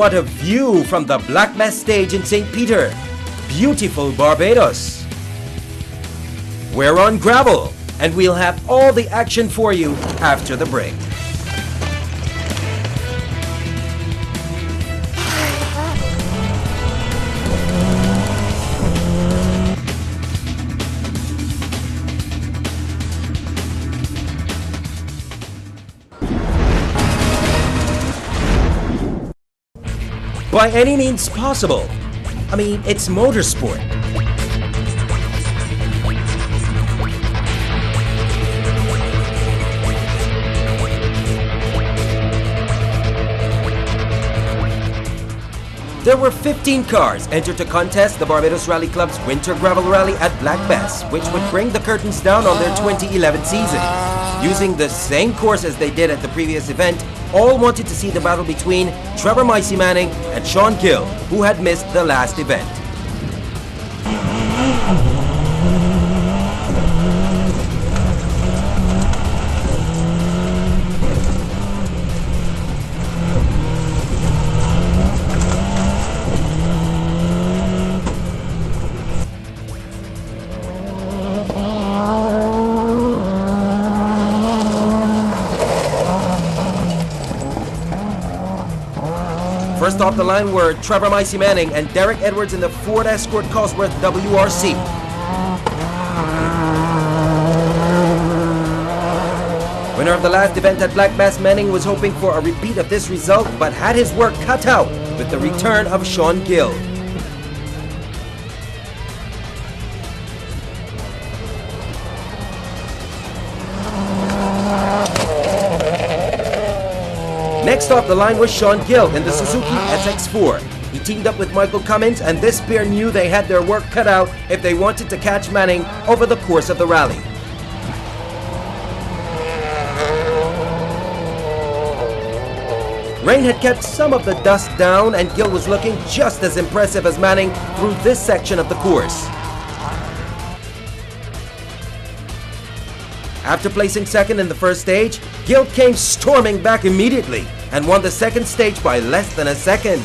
what a view from the Black BESS stage in St. Peter. Beautiful Barbados. We're on gravel, and we'll have all the action for you after the break. By any means possible. I mean, it's motorsport. There were 15 cars entered to contest the Barbados Rally Club's Winter Gravel Rally at Black BESS, which would bring the curtains down on their 2011 season. Using the same course as they did at the previous event, all wanted to see the battle between Trevor MICEY Manning and Sean Gill, who had missed the last event. First off the line were Trevor MICEY Manning and Derek Edwards in the Ford Escort COSWORTH WRC. Winner of the last event at Black BESS, Manning was hoping for a repeat of this result, but had his work cut out with the return of Sean Gill. Next off the line was Sean Gill in the Suzuki SX4. He teamed up with Michael Cummins, and this pair knew they had their work cut out if they wanted to catch Manning over the course of the rally. Rain had kept some of the dust down, and Gill was looking just as impressive as Manning through this section of the course. After placing second in the first stage, Gill came storming back immediately and won the second stage by less than a second.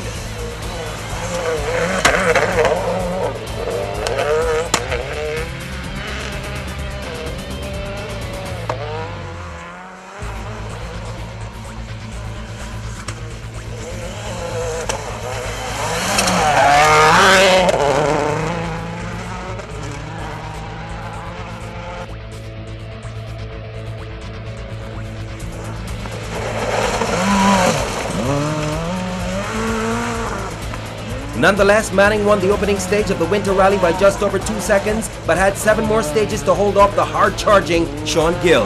Nonetheless, Manning won the opening stage of the Winter Rally by just over 2 seconds, but had 7 more stages to hold off the hard-charging Sean Gill.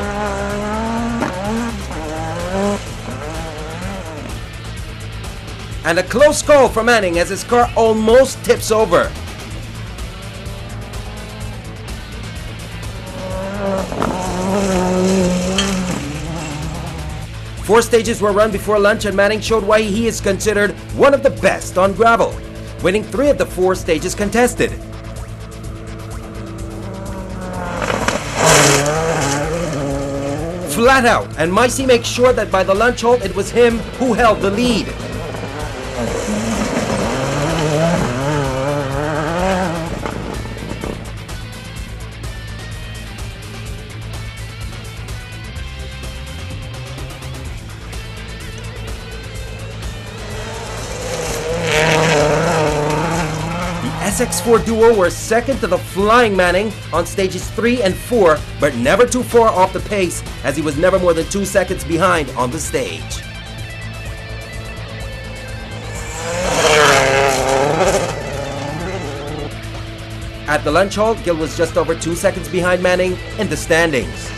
And a close call for Manning as his car almost tips over. Four stages were run before lunch, and Manning showed why he is considered one of the best on gravel, winning 3 of the 4 stages contested. Flat out, and MICEY makes sure that by the lunch halt it was him who held the lead. SX4 duo were second to the Flying Manning on stages 3 and 4, but never too far off the pace, as he was never more than 2 seconds behind on the stage. At the lunch halt, Gill was just over 2 seconds behind Manning in the standings.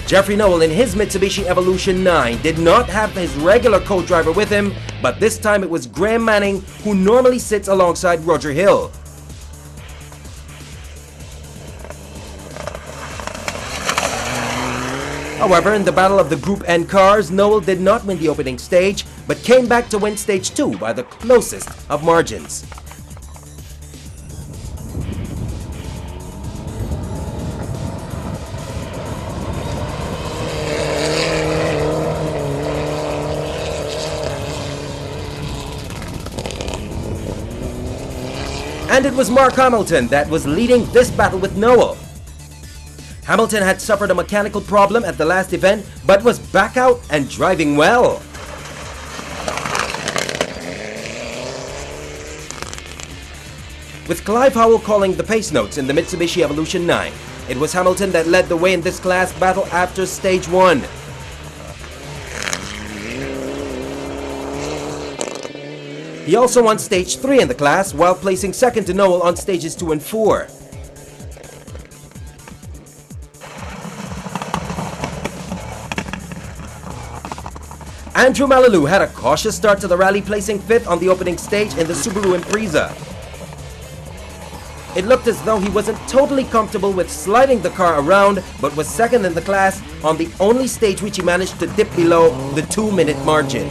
Jeffrey Noel in his Mitsubishi Evolution 9 did not have his regular co-driver with him, but this time it was Graham Manning, who normally sits alongside Roger Hill. However, in the battle of the Group N cars, Noel did not win the opening stage, but came back to win stage 2 by the closest of margins. And it was Mark Hamilton that was leading this battle with Noel. Hamilton had suffered a mechanical problem at the last event, but was back out and driving well. With Clive Howell calling the pace notes in the Mitsubishi Evolution 9, it was Hamilton that led the way in this class battle after stage 1. He also won stage 3 in the class while placing second to Noel on stages 2 and 4. Andrew Malaloo had a cautious start to the rally, placing 5th on the opening stage in the Subaru Impreza. It looked as though he wasn't totally comfortable with sliding the car around, but was second in the class on the only stage which he managed to dip below the 2-minute margin.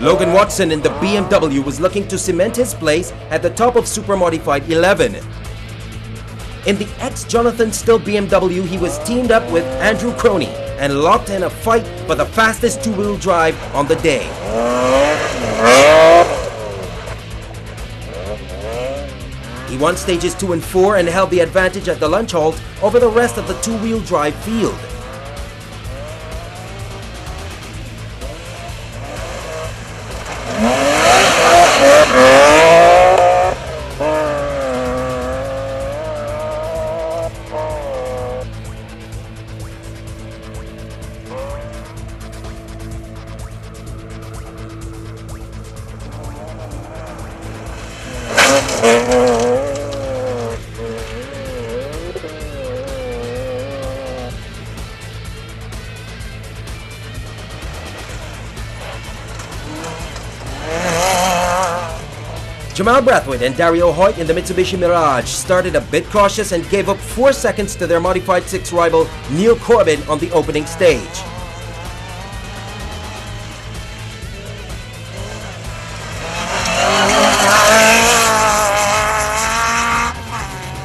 Logan Watson in the BMW was looking to cement his place at the top of Super Modified 11. In the ex-Jonathan Still BMW, he was teamed up with Andrew Croney and locked in a fight for the fastest two-wheel drive on the day. He won stages 2 and 4 and held the advantage at the lunch halt over the rest of the two-wheel drive field. Jamal Brathwaite and Dario Hoyt in the Mitsubishi Mirage started a bit cautious and gave up 4 seconds to their Modified 6 rival Neil Corbin on the opening stage.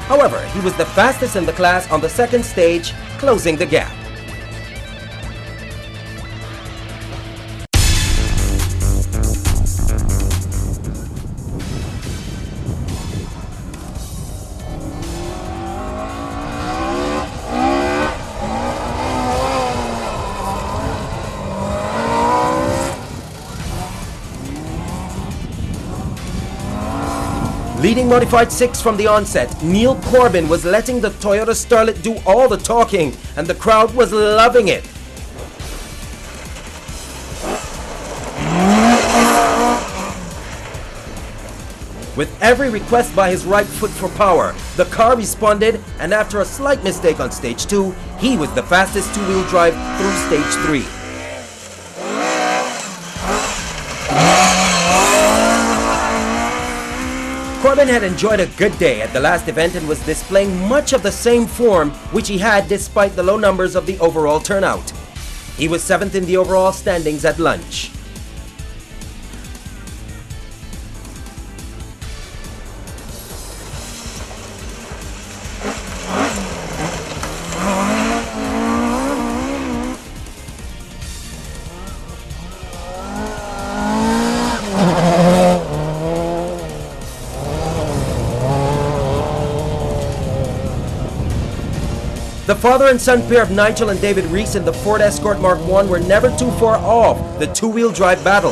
However, he was the fastest in the class on the second stage, closing the gap. Leading Modified 6 from the onset, Neil Corbin was letting the Toyota Starlet do all the talking, and the crowd was loving it. With every request by his right foot for power, the car responded, and after a slight mistake on stage 2, he was the fastest two-wheel drive through stage 3. Corbin had enjoyed a good day at the last event and was displaying much of the same form which he had despite the low numbers of the overall turnout. He was 7th in the overall standings at lunch. The father and son pair of Nigel and David Reese in the Ford Escort Mark I were never too far off the two-wheel drive battle.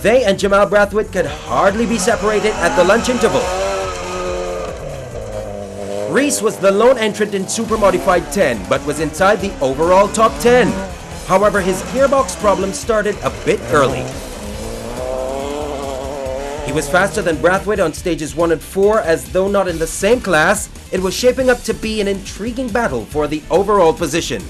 They and Jamal Brathwaite could hardly be separated at the lunch interval. Reese was the lone entrant in Super Modified 10, but was inside the overall top 10. However, his gearbox problem started a bit early. He was faster than Brathwaite on stages 1 and 4, as though not in the same class, it was shaping up to be an intriguing battle for the overall position.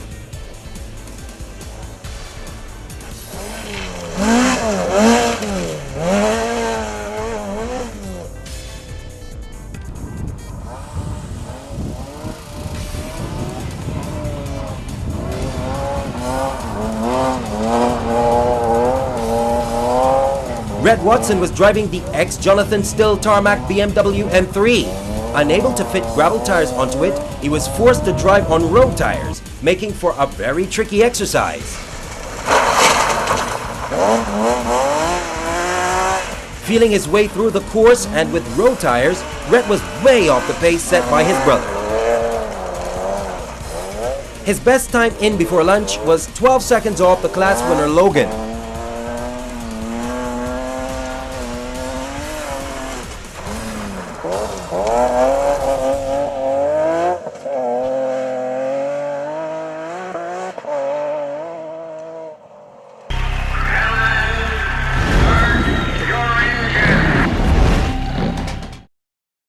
Red Watson was driving the ex-Jonathan Still tarmac BMW M3. Unable to fit gravel tires onto it, he was forced to drive on road tires, making for a very tricky exercise. Feeling his way through the course and with road tires, Rhett was way off the pace set by his brother. His best time in before lunch was 12 seconds off the class winner Logan.